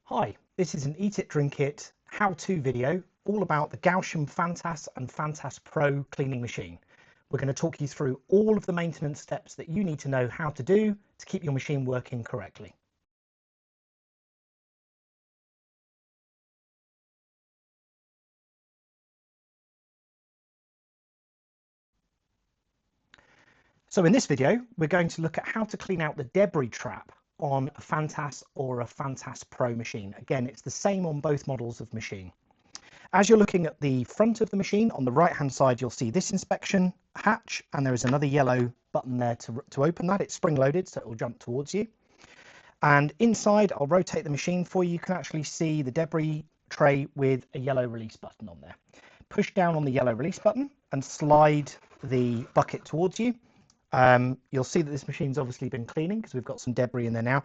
Hi, this is an Eat It Drink It how-to video all about the Gausium Phantas and Phantas Pro cleaning machine. We're going to talk you through all of the maintenance steps that you need to know how to do to keep your machine working correctly. So in this video, we're going to look at how to clean out the debris trap on a Phantas or a Phantas Pro machine. Again, it's the same on both models of machine. As you're looking at the front of the machine, on the right hand side you'll see this inspection hatch, and there is another yellow button there to open that. It's spring loaded, so it will jump towards you. And inside, I'll rotate the machine for you, you can actually see the debris tray with a yellow release button on there. Push down on the yellow release button and slide the bucket towards you. You'll see that this machine's obviously been cleaning because we've got some debris in there now.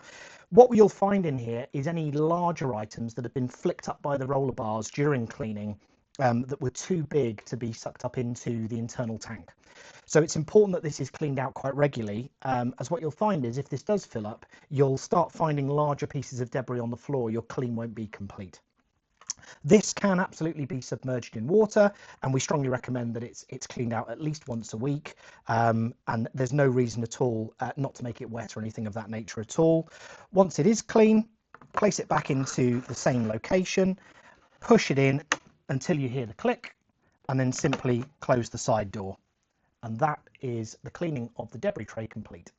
What you'll find in here is any larger items that have been flicked up by the roller bars during cleaning that were too big to be sucked up into the internal tank. So it's important that this is cleaned out quite regularly, as what you'll find is if this does fill up, you'll start finding larger pieces of debris on the floor. Your clean won't be complete. This can absolutely be submerged in water, and we strongly recommend that it's cleaned out at least once a week, and there's no reason at all not to make it wet or anything of that nature at all. Once it is clean, place it back into the same location, push it in until you hear the click, and then simply close the side door. And that is the cleaning of the debris tray complete.